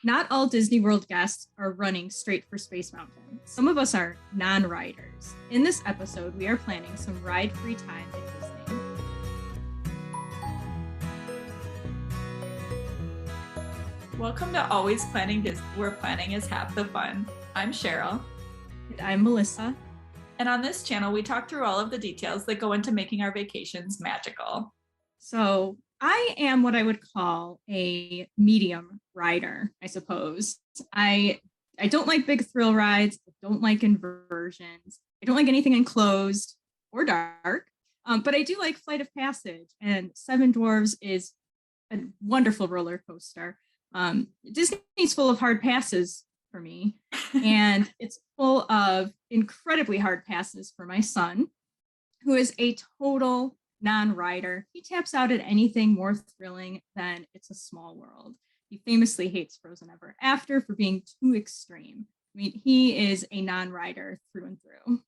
Not all Disney World guests are running straight for Space Mountain. Some of us are non-riders. In this episode, we are planning some ride-free time at Disney. Welcome to Always Planning Disney, where planning is half the fun. I'm Cheryl. And I'm Melissa. And on this channel, we talk through all of the details that go into making our vacations magical. So I am what I would call a medium rider, I suppose. I don't like big thrill rides. I don't like inversions. I don't like anything enclosed or dark. But I do like Flight of Passage, and Seven Dwarfs is a wonderful roller coaster. Disney's full of hard passes for me, and it's full of incredibly hard passes for my son, who is a total non-rider. He taps out at anything more thrilling than It's a Small World. He famously hates Frozen Ever After for being too extreme. I mean, he is a non-rider through and through.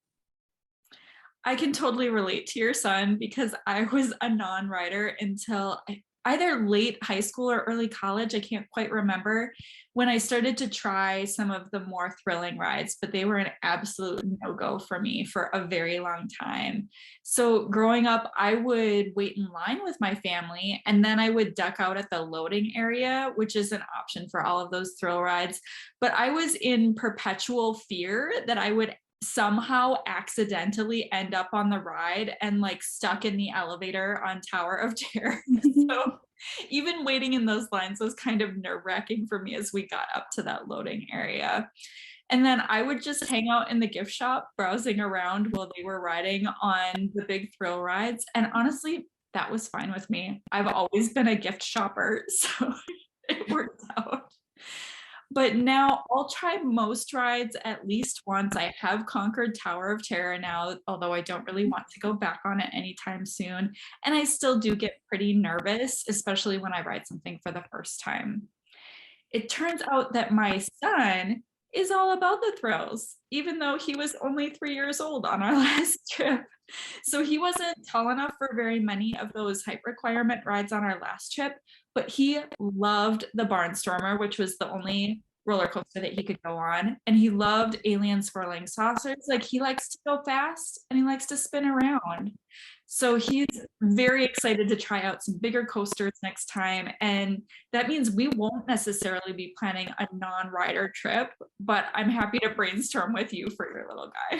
I can totally relate to your son because I was a non-rider until either late high school or early college. I can't quite remember when I started to try some of the more thrilling rides, but they were an absolute no-go for me for a very long time. So growing up, I would wait in line with my family, and then I would duck out at the loading area, which is an option for all of those thrill rides. But I was in perpetual fear that I would somehow accidentally end up on the ride and like stuck in the elevator on Tower of Terror. So even waiting in those lines was kind of nerve-wracking for me as we got up to that loading area. And then I would just hang out in the gift shop browsing around while they were riding on the big thrill rides. And honestly, that was fine with me. I've always been a gift shopper, so it worked out. But now I'll try most rides at least once. I have conquered Tower of Terror now, although I don't really want to go back on it anytime soon. And I still do get pretty nervous, especially when I ride something for the first time. It turns out that my son is all about the thrills, even though he was only 3 years old on our last trip. So he wasn't tall enough for very many of those height requirement rides on our last trip, but he loved the Barnstormer, which was the only roller coaster that he could go on. And he loved Alien Swirling Saucers. Like, he likes to go fast and he likes to spin around. So he's very excited to try out some bigger coasters next time. And that means we won't necessarily be planning a non-rider trip, but I'm happy to brainstorm with you for your little guy.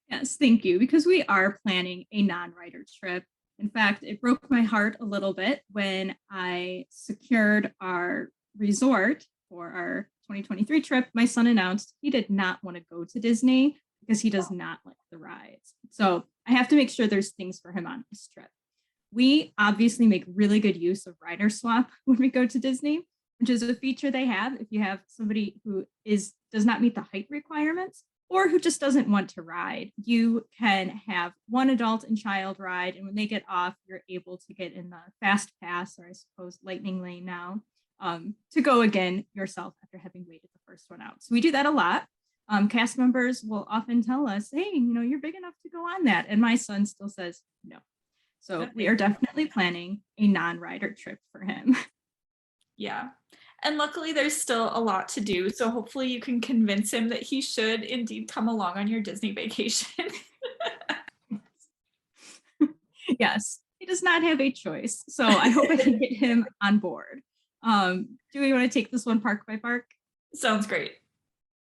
Yes, thank you, because we are planning a non-rider trip. In fact, it broke my heart a little bit when I secured our resort for our 2023 trip. My son announced he did not want to go to Disney because he does not like the rides. So I have to make sure there's things for him on this trip. We obviously make really good use of rider swap when we go to Disney, which is a feature they have if you have somebody who does not meet the height requirements or who just doesn't want to ride. You can have one adult and child ride, and when they get off, you're able to get in the fast pass, or I suppose lightning lane now, to go again yourself after having waited the first one out. So we do that a lot. Cast members will often tell us, hey, you're big enough to go on that. And my son still says no. So we are definitely planning a non-rider trip for him. Yeah. And luckily there's still a lot to do. So hopefully you can convince him that he should indeed come along on your Disney vacation. Yes, he does not have a choice. So I hope I can get him on board. Do we want to take this one park by park? Sounds great.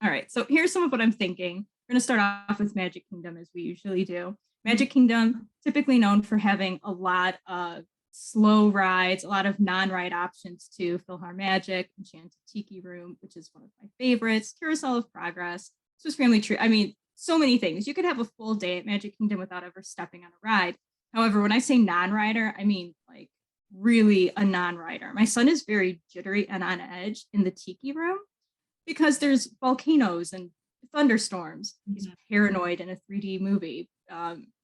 All right, so here's some of what I'm thinking. We're going to start off with Magic Kingdom, as we usually do. Magic Kingdom, typically known for having a lot of slow rides, a lot of non-ride options too. PhilharMagic, Enchanted Tiki Room, which is one of my favorites, Carousel of Progress, Swiss Family Tree. I mean, so many things. You could have a full day at Magic Kingdom without ever stepping on a ride. However, when I say non-rider, I mean like really a non-rider. My son is very jittery and on edge in the Tiki Room because there's volcanoes and thunderstorms. He's paranoid in a 3D movie.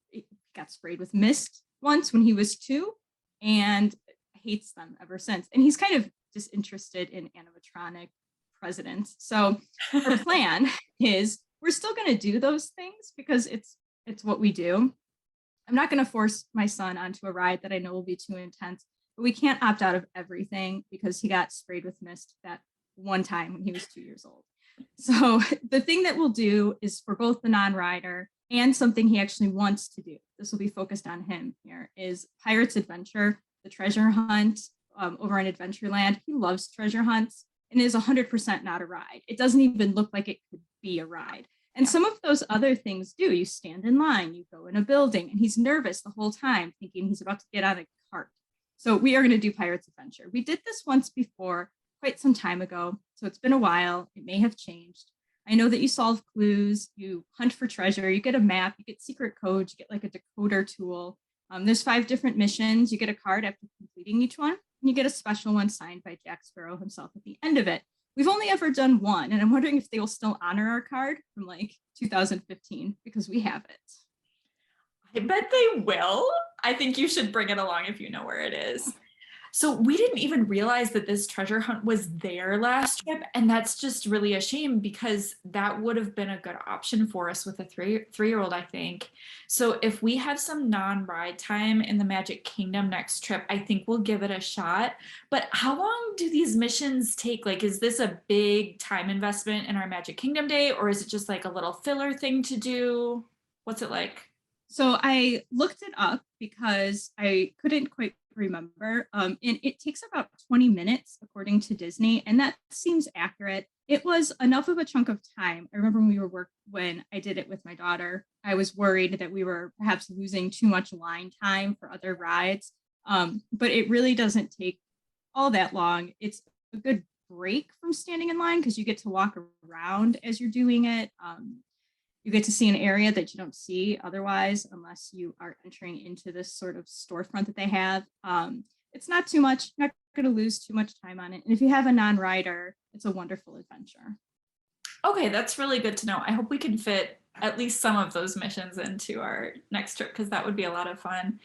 He got sprayed with mist once when he was 2 and hates them ever since. And he's kind of disinterested in animatronic presidents. So our plan is we're still going to do those things because it's what we do. I'm not going to force my son onto a ride that I know will be too intense, but we can't opt out of everything because he got sprayed with mist that one time when he was 2 years old. So the thing that we'll do is for both the non-rider and something he actually wants to do, this will be focused on him here, is Pirate's Adventure, the treasure hunt over in Adventureland. He loves treasure hunts and is 100% not a ride. It doesn't even look like it could be a ride. And some of those other things do. You stand in line, you go in a building, and he's nervous the whole time, thinking he's about to get on a cart. So we are going to do Pirate's Adventure. We did this once before, quite some time ago. So it's been a while. It may have changed. I know that you solve clues, you hunt for treasure, you get a map, you get secret codes, you get like a decoder tool. There's 5 different missions. You get a card after completing each one, and you get a special one signed by Jack Sparrow himself at the end of it. We've only ever done one, and I'm wondering if they will still honor our card from like 2015 because we have it. I bet they will. I think you should bring it along if you know where it is. So we didn't even realize that this treasure hunt was there last trip. And that's just really a shame because that would have been a good option for us with a three-year-old, I think. So if we have some non-ride time in the Magic Kingdom next trip, I think we'll give it a shot. But how long do these missions take? Like, is this a big time investment in our Magic Kingdom day, or is it just like a little filler thing to do? What's it like? So I looked it up because I couldn't quite remember. And it takes about 20 minutes according to Disney, and that seems accurate. It was enough of a chunk of time. I remember when I did it with my daughter, I was worried that we were perhaps losing too much line time for other rides. But it really doesn't take all that long. It's a good break from standing in line because you get to walk around as you're doing it. You get to see an area that you don't see otherwise, unless you are entering into this sort of storefront that they have. It's not too much, not going to lose too much time on it. And if you have a non-rider, it's a wonderful adventure. Okay, that's really good to know. I hope we can fit at least some of those missions into our next trip because that would be a lot of fun.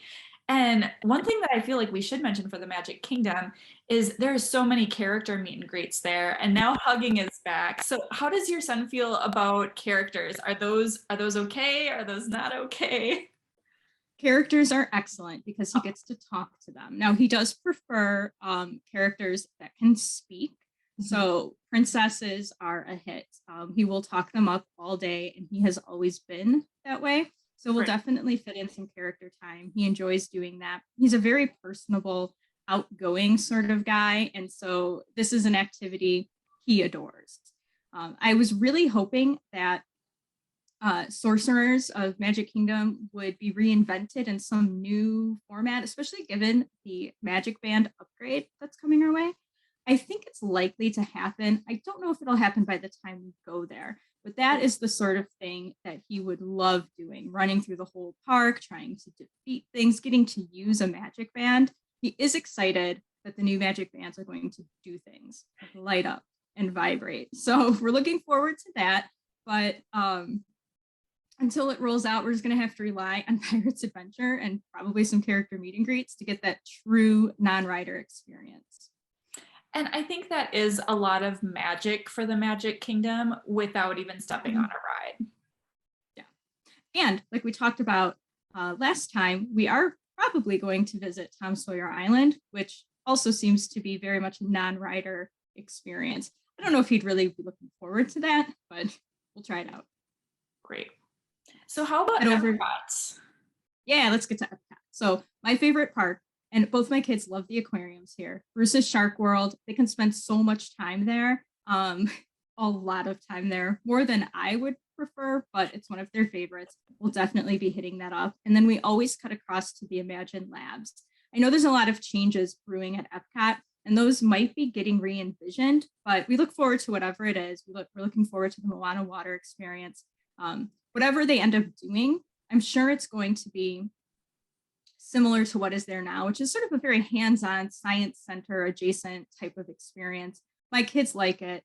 And one thing that I feel like we should mention for the Magic Kingdom is there are so many character meet and greets there, and now hugging is back. So how does your son feel about characters? Are those okay? Are those not okay? Characters are excellent because he gets to talk to them. Now he does prefer characters that can speak. So princesses are a hit. He will talk them up all day, and he has always been that way. So we'll definitely fit in some character time. He enjoys doing that. He's a very personable, outgoing sort of guy. And so this is an activity he adores. I was really hoping that Sorcerers of Magic Kingdom would be reinvented in some new format, especially given the Magic Band upgrade that's coming our way. I think it's likely to happen. I don't know if it'll happen by the time we go there, but that is the sort of thing that he would love doing, running through the whole park, trying to defeat things, getting to use a magic band. He is excited that the new magic bands are going to do things, like light up and vibrate. So we're looking forward to that. But until it rolls out, we're just going to have to rely on Pirate's Adventure and probably some character meet and greets to get that true non-rider experience. And I think that is a lot of magic for the Magic Kingdom without even stepping on a ride. Yeah. And like we talked about last time, we are probably going to visit Tom Sawyer Island, which also seems to be very much a non-rider experience. I don't know if he'd really be looking forward to that, but we'll try it out. Great. So how about Epcot? Yeah, let's get to Epcot. So my favorite park, and both my kids love the aquariums here. Bruce's Shark World. They can spend so much time there, a lot of time there, more than I would prefer, but it's one of their favorites. We'll definitely be hitting that up. And then we always cut across to the Imagine Labs. I know there's a lot of changes brewing at Epcot, and those might be getting re-envisioned, but we look forward to whatever it is. We're looking forward to the Moana water experience. Whatever they end up doing, I'm sure it's going to be similar to what is there now, which is sort of a very hands-on science center adjacent type of experience. My kids like it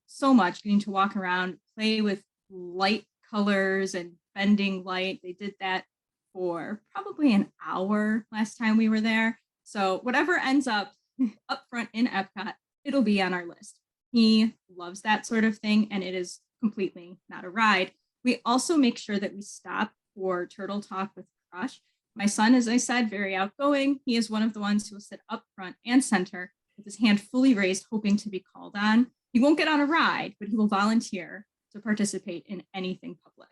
so much, getting to walk around, play with light colors and bending light. They did that for probably an hour last time we were there. So whatever ends up front in Epcot, it'll be on our list. He loves that sort of thing, and it is completely not a ride. We also make sure that we stop for Turtle Talk with Crush. My son, as I said, very outgoing. He is one of the ones who will sit up front and center. with his hand fully raised, hoping to be called on. He won't get on a ride, but he will volunteer to participate in anything public.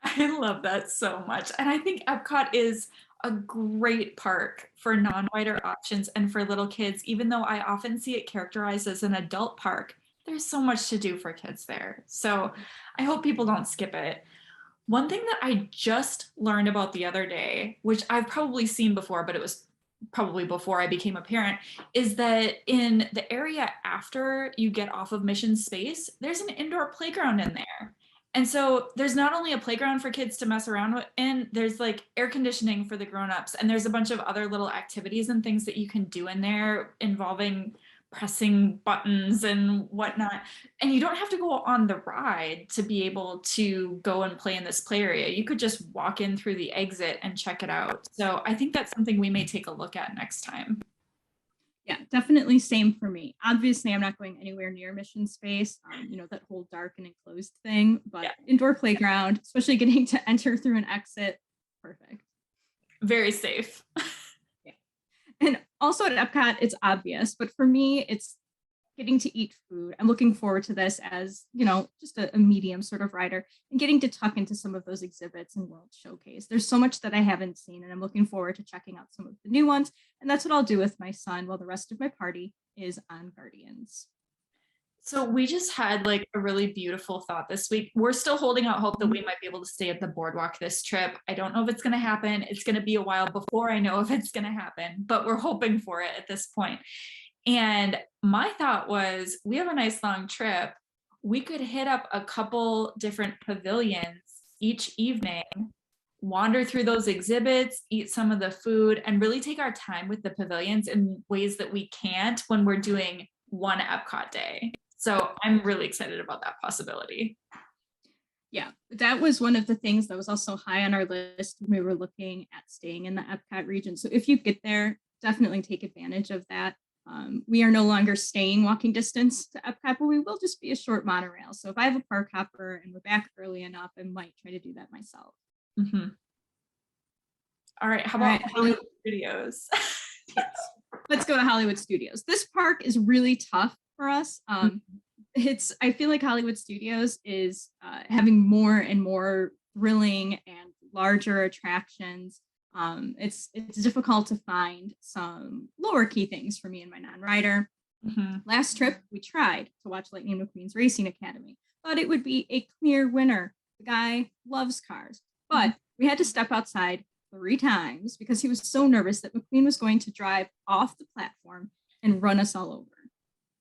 I love that so much. And I think Epcot is a great park for non-rider options and for little kids, even though I often see it characterized as an adult park. There's so much to do for kids there. So I hope people don't skip it. One thing that I just learned about the other day, which I've probably seen before, but it was probably before I became a parent, is that in the area after you get off of Mission Space, there's an indoor playground in there. And so there's not only a playground for kids to mess around with, and there's like air conditioning for the grown-ups, and there's a bunch of other little activities and things that you can do in there involving pressing buttons and whatnot. And you don't have to go on the ride to be able to go and play in this play area. You could just walk in through the exit and check it out. So I think that's something we may take a look at next time. Yeah, definitely same for me. Obviously, I'm not going anywhere near Mission Space, that whole dark and enclosed thing, but indoor playground, especially getting to enter through an exit, perfect. Very safe. Yeah. And also at Epcot, it's obvious, but for me, it's getting to eat food. I'm looking forward to this as, just a medium sort of rider and getting to tuck into some of those exhibits and World Showcase. There's so much that I haven't seen, and I'm looking forward to checking out some of the new ones. And that's what I'll do with my son while the rest of my party is on Guardians. So we just had like a really beautiful thought this week. We're still holding out hope that we might be able to stay at the boardwalk this trip. I don't know if it's going to happen. It's going to be a while before I know if it's going to happen, but we're hoping for it at this point. And my thought was, we have a nice long trip. We could hit up a couple different pavilions each evening, wander through those exhibits, eat some of the food, and really take our time with the pavilions in ways that we can't when we're doing one Epcot day. So I'm really excited about that possibility. Yeah, that was one of the things that was also high on our list when we were looking at staying in the Epcot region. So if you get there, definitely take advantage of that. We are no longer staying walking distance to Epcot, but we will just be a short monorail. So if I have a park hopper and we're back early enough, I might try to do that myself. Mm-hmm. All right, how about Hollywood Studios? Yes. Let's go to Hollywood Studios. This park is really tough for us. I feel like Hollywood Studios is having more and more thrilling and larger attractions. It's difficult to find some lower key things for me and my non-rider. Mm-hmm. Last trip, we tried to watch Lightning McQueen's Racing Academy. Thought it would be a clear winner. The guy loves cars, but we had to step outside 3 times because he was so nervous that McQueen was going to drive off the platform and run us all over.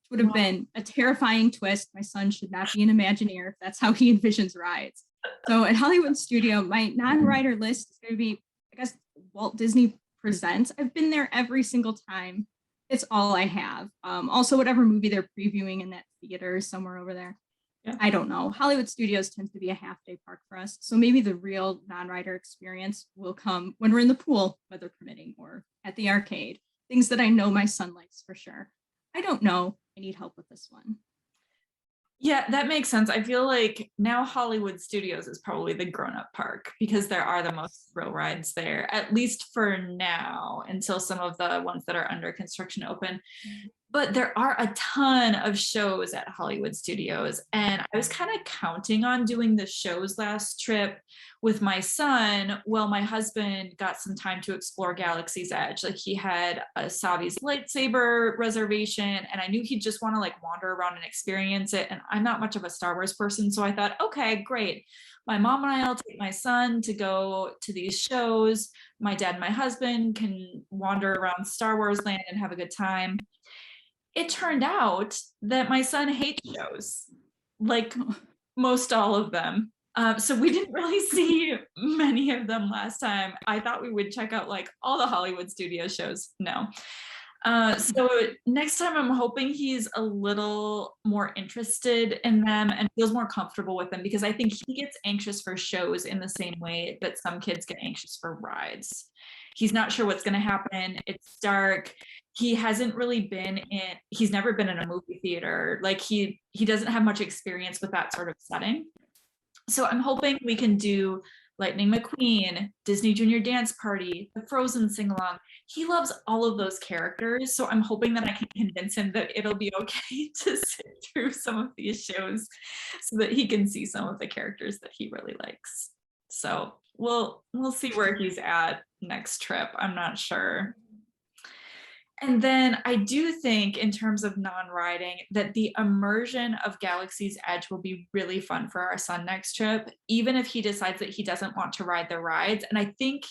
Which would have been a terrifying twist. My son should not be an Imagineer if that's how he envisions rides. So at Hollywood Studio, my non-rider list is going to be, I guess, Walt Disney Presents. I've been there every single time. It's all I have. Also, whatever movie they're previewing in that theater somewhere over there. Yeah. I don't know. Hollywood Studios tends to be a half-day park for us. So maybe the real non-rider experience will come when we're in the pool, weather permitting, or at the arcade. Things that I know my son likes for sure. I don't know. I need help with this one. Yeah, that makes sense. I feel like now Hollywood Studios is probably the grown-up park because there are the most thrill rides there, at least for now, until some of the ones that are under construction open. But there are a ton of shows at Hollywood Studios, and I was kind of counting on doing the shows last trip with my son. Well, my husband got some time to explore Galaxy's Edge. Like, he had a Savi's lightsaber reservation, and I knew he'd just want to like wander around and experience it. And I'm not much of a Star Wars person, so I thought, okay, great. My mom and I'll take my son to go to these shows. My dad and my husband can wander around Star Wars land and have a good time. It turned out that my son hates shows, like most all of them. So we didn't really see many of them last time. I thought we would check out like all the Hollywood Studio shows. No. So next time I'm hoping he's a little more interested in them and feels more comfortable with them, because I think he gets anxious for shows in the same way that some kids get anxious for rides. He's not sure what's going to happen. It's dark. He hasn't really he's never been in a movie theater. Like he doesn't have much experience with that sort of setting. So I'm hoping we can do Lightning McQueen, Disney Junior Dance Party, the Frozen sing along. He loves all of those characters. So I'm hoping that I can convince him that it'll be okay to sit through some of these shows so that he can see some of the characters that he really likes. So we'll see where he's at next trip. I'm not sure. And then I do think, in terms of non-riding, that the immersion of Galaxy's Edge will be really fun for our son next trip, even if he decides that he doesn't want to ride the rides. And I think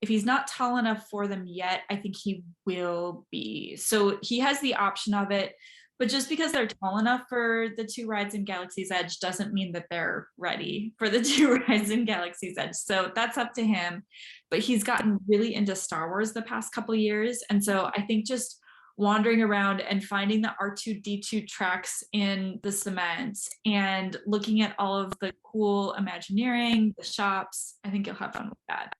if he's not tall enough for them yet, I think he will be. So he has the option of it, but just because they're tall enough for the 2 rides in Galaxy's Edge doesn't mean that they're ready for the 2 rides in Galaxy's Edge. So that's up to him. But he's gotten really into Star Wars the past couple years. And so I think just wandering around and finding the R2-D2 tracks in the cement and looking at all of the cool Imagineering, the shops, I think you'll have fun with that.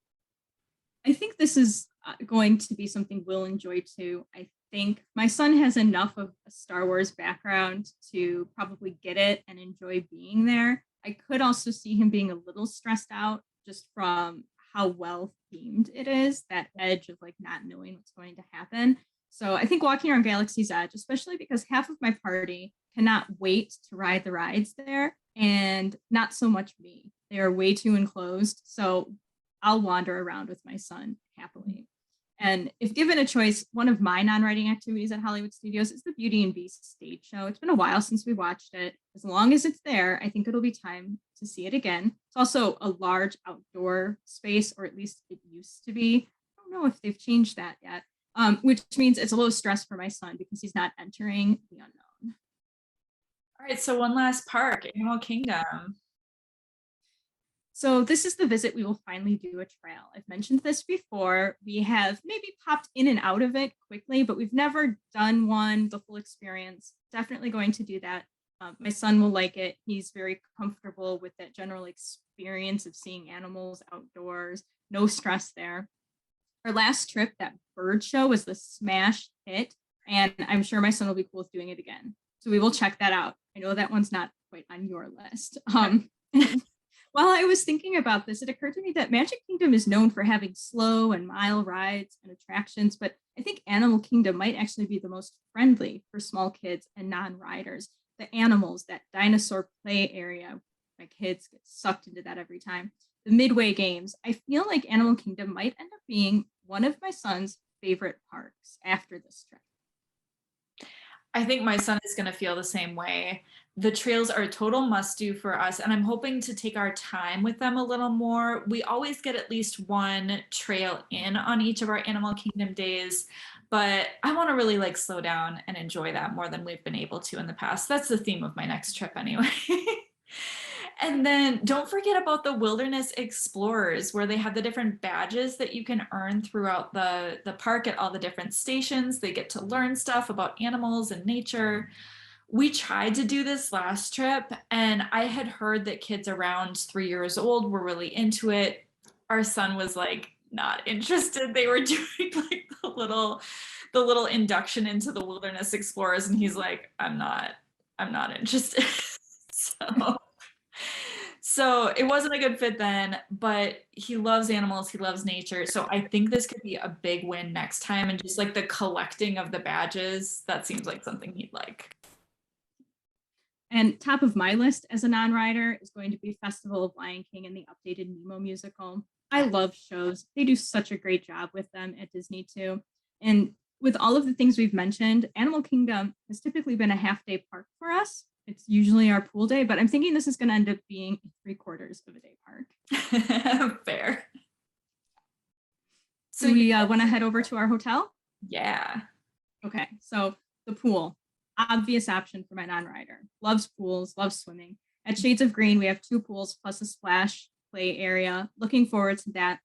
I think this is going to be something we'll enjoy too. I think my son has enough of a Star Wars background to probably get it and enjoy being there. I could also see him being a little stressed out just from how well themed it is, that edge of like not knowing what's going to happen. So I think walking around Galaxy's Edge, especially because half of my party cannot wait to ride the rides there, and not so much me. They are way too enclosed. So I'll wander around with my son happily. And if given a choice, one of my non-riding activities at Hollywood Studios is the Beauty and Beast stage show. It's been a while since we watched it. As long as it's there, I think it'll be time to see it again. It's also a large outdoor space, or at least it used to be. I don't know if they've changed that yet, which means it's a low stress for my son because he's not entering the unknown. All right, so one last park, Animal Kingdom. So this is the visit we will finally do a trail. I've mentioned this before. We have maybe popped in and out of it quickly, but we've never done one, the full experience. Definitely going to do that. My son will like it. He's very comfortable with that general experience of seeing animals outdoors. No stress there. Our last trip, that bird show, was the smash hit, and I'm sure my son will be cool with doing it again. So we will check that out. I know that one's not quite on your list. While I was thinking about this, it occurred to me that Magic Kingdom is known for having slow and mile rides and attractions, but I think Animal Kingdom might actually be the most friendly for small kids and non-riders. The animals, that dinosaur play area, my kids get sucked into that every time. The Midway games, I feel like Animal Kingdom might end up being one of my son's favorite parks after this trip. I think my son is going to feel the same way. The trails are a total must-do for us, and I'm hoping to take our time with them a little more. We always get at least one trail in on each of our Animal Kingdom days, but I want to really like slow down and enjoy that more than we've been able to in the past. That's the theme of my next trip anyway. And then don't forget about the Wilderness Explorers, where they have the different badges that you can earn throughout the park at all the different stations. They get to learn stuff about animals and nature. We tried to do this last trip, and I had heard that kids around 3 years old were really into it. Our son was like not interested. They were doing like the little induction into the Wilderness Explorers, and he's like, I'm not interested. So it wasn't a good fit then, but he loves animals, he loves nature. So I think this could be a big win next time. And just like the collecting of the badges, that seems like something he'd like. And top of my list as a non-rider is going to be Festival of Lion King and the updated Nemo musical. I love shows. They do such a great job with them at Disney too. And with all of the things we've mentioned, Animal Kingdom has typically been a half-day park for us. It's usually our pool day, but I'm thinking this is going to end up being 3/4 of a day park. Fair. So we want to head over to our hotel? Yeah. Okay, so the pool. Obvious option for my non-rider. Loves pools, loves swimming. At Shades of Green, we have 2 pools plus a splash play area. Looking forward to that.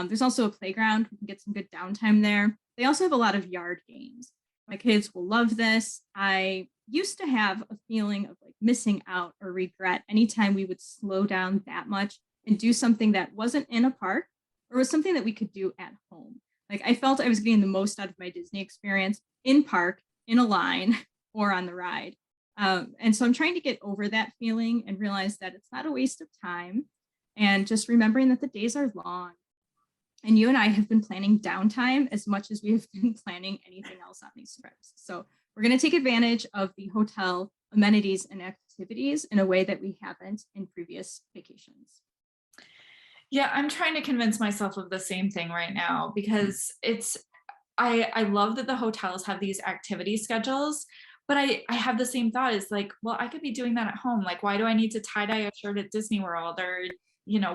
There's also a playground. We can get some good downtime there. They also have a lot of yard games. My kids will love this. I used to have a feeling of like missing out or regret anytime we would slow down that much and do something that wasn't in a park or was something that we could do at home. Like I felt I was getting the most out of my Disney experience in park, in a line, or on the ride. And so I'm trying to get over that feeling and realize that it's not a waste of time. and just remembering that the days are long. And you and I have been planning downtime as much as we have been planning anything else on these trips. So we're going to take advantage of the hotel amenities and activities in a way that we haven't in previous vacations. Yeah, I'm trying to convince myself of the same thing right now because I love that the hotels have these activity schedules, but I have the same thought is like, well, I could be doing that at home. Like, why do I need to tie-dye a shirt at Disney World or,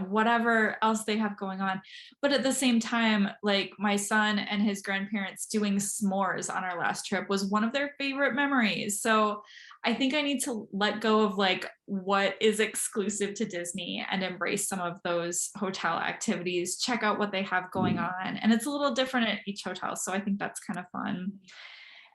whatever else they have going on? But at the same time, like my son and his grandparents doing s'mores on our last trip was one of their favorite memories. So I think I need to let go of like what is exclusive to Disney and embrace some of those hotel activities, check out what they have going on. And it's a little different at each hotel. So I think that's kind of fun.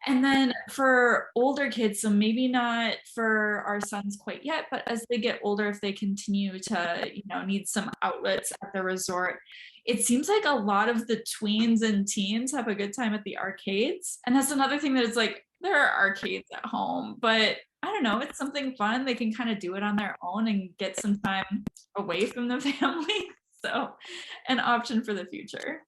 And then for older kids, so maybe not for our sons quite yet, but as they get older, if they continue to, need some outlets at the resort, it seems like a lot of the tweens and teens have a good time at the arcades. And that's another thing that is like, there are arcades at home, but I don't know, it's something fun. They can kind of do it on their own and get some time away from the family. So an option for the future.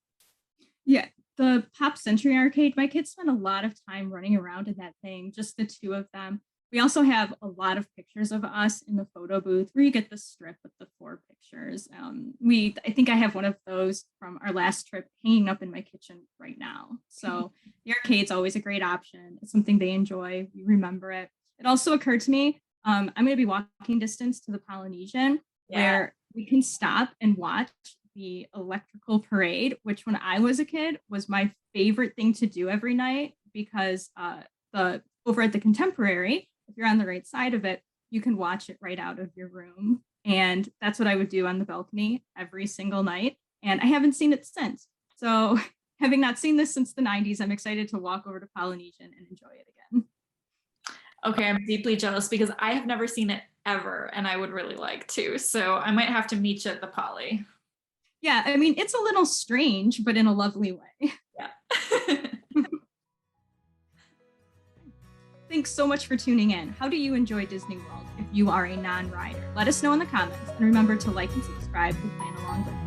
Yeah, the Pop Century Arcade, my kids spend a lot of time running around in that thing, just the two of them. We also have a lot of pictures of us in the photo booth where you get the strip with the 4 pictures. I think I have one of those from our last trip hanging up in my kitchen right now. So the arcade's always a great option. It's something they enjoy. We remember it. It also occurred to me, I'm going to be walking distance to the Polynesian where we can stop and watch the electrical parade, which when I was a kid was my favorite thing to do every night because over at the Contemporary, if you're on the right side of it, you can watch it right out of your room. And that's what I would do on the balcony every single night. And I haven't seen it since. So having not seen this since the 90s, I'm excited to walk over to Polynesian and enjoy it again. Okay, I'm deeply jealous because I have never seen it ever and I would really like to. So I might have to meet you at the Poly. Yeah, I mean, it's a little strange, but in a lovely way. Yeah. Thanks so much for tuning in. How do you enjoy Disney World if you are a non-rider? Let us know in the comments, and remember to like and subscribe to plan along with us.